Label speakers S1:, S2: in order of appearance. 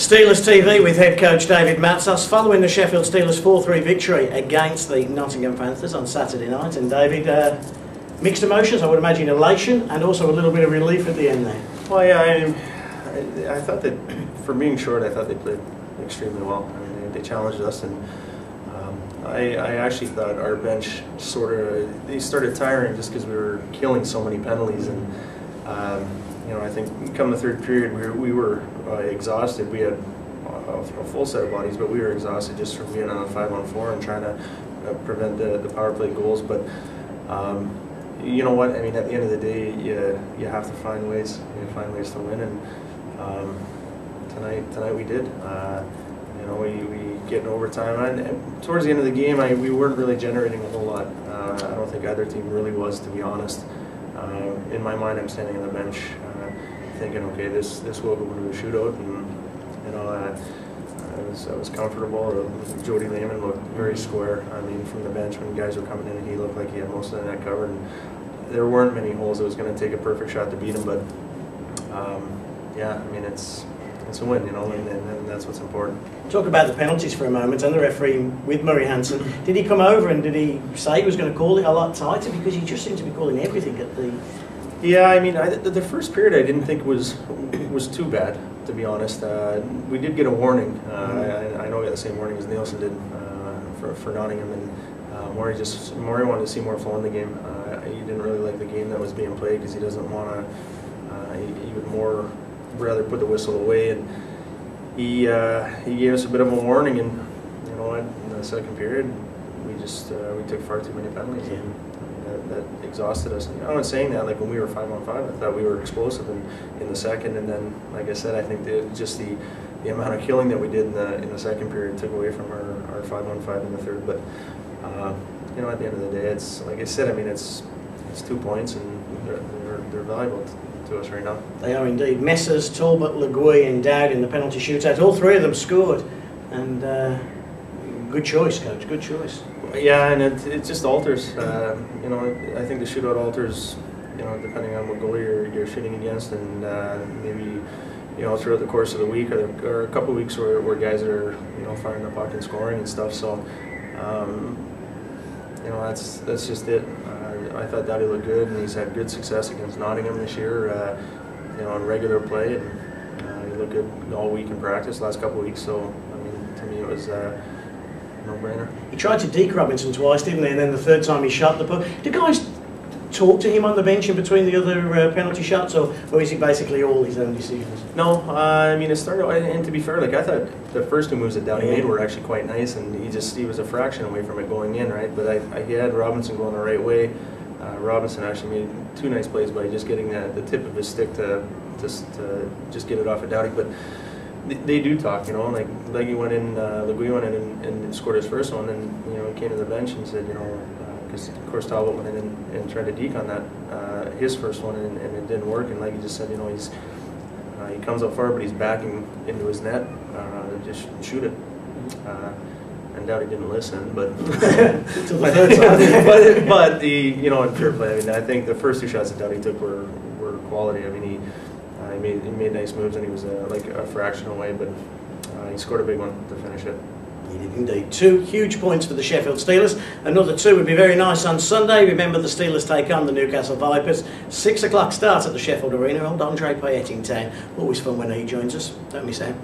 S1: Steelers TV with head coach David Matsos following the Sheffield Steelers 4-3 victory against the Nottingham Panthers on Saturday night. And David, mixed emotions, I would imagine elation and also a little bit of relief at the end there.
S2: Well, yeah, I thought that for being short, I thought they played extremely well. I mean, they challenged us, and I actually thought our bench they started tiring just because we were killing so many penalties. And you know, I think come the third period, we were exhausted. We had a full set of bodies, but we were exhausted just from being on a 5-on-4 and trying to prevent the power play goals. But you know what? I mean, at the end of the day, you have to find ways. You find ways to win, and tonight we did. You know, we get in overtime, and towards the end of the game, we weren't really generating a whole lot. I don't think either team really was, to be honest. In my mind, I'm standing on the bench, thinking, okay, this will go into a shootout, and you know, I was comfortable. Jody Lehman looked very square. I mean, from the bench when guys were coming in, he looked like he had most of the net covered. And there weren't many holes. It was going to take a perfect shot to beat him, but yeah, I mean, it's a win, you know, and that's what's important.
S1: Talk about the penalties for a moment, and the referee with Murray Hansen. Did he come over and did he say he was going to call it a lot tighter? Because he just seemed to be calling everything at the...
S2: Yeah, I mean, the first period I didn't think was too bad, to be honest. We did get a warning. I know we got the same warning as Nielsen did for Nottingham, and Murray wanted to see more flow in the game. He didn't really like the game that was being played because he doesn't want to. He would rather put the whistle away, and he gave us a bit of a warning. And you know what? In the second period, we took far too many penalties.
S1: Yeah.
S2: That exhausted us. And I was saying that, like when we were 5-on-5, I thought we were explosive in the second, and then, like I said, I think just the amount of killing that we did in the second period took away from our 5-on-5 in the third. But you know, at the end of the day, it's like I said. I mean, it's 2 points, and they're valuable to us right now. They
S1: are indeed. Messers, Talbot, Legui, and Dowd in the penalty shootout. All three of them scored, and good choice, coach. Good choice.
S2: Yeah, and it just alters. You know, I think the shootout alters. You know, depending on what goalie you're shooting against, and maybe you know throughout the course of the week, or a couple of weeks where guys are firing the puck and scoring and stuff. So you know, that's just it. I thought Dowdy looked good, and he's had good success against Nottingham this year. You know, in regular play, and he looked good all week in practice last couple of weeks. So I mean, to me, it was. No-brainer.
S1: He tried to deke Robinson twice, didn't he? And then the third time he shot the puck. Did guys talk to him on the bench in between the other penalty shots, or is he basically all his own decisions?
S2: No, I mean it started. And to be fair, like I thought the first two moves that Dowdy made were actually quite nice, and he was a fraction away from it going in, right? But he had Robinson going the right way. Robinson actually made two nice plays by just getting the tip of his stick to just get it off of Dowdy, but. They do talk, you know, like Leggy went in, Legui went in and scored his first one, and you know, he came to the bench and said, you know, because of course Talbot went in and tried to deke on that, his first one, and it didn't work, and Leggy just said, you know, he comes up far, but he's backing into his net, just shoot it. And Dowdy didn't listen, but but the in fair play, I mean, I think the first two shots that Dowdy took were quality. I mean, he made nice moves, and he was like a fraction away, but he scored a big one to finish it.
S1: He did indeed. 2 huge points for the Sheffield Steelers. Another 2 would be very nice on Sunday. Remember, the Steelers take on the Newcastle Vipers. 6 o'clock start at the Sheffield Arena. Old Andre Payette in town. Always fun when he joins us. Don't miss out.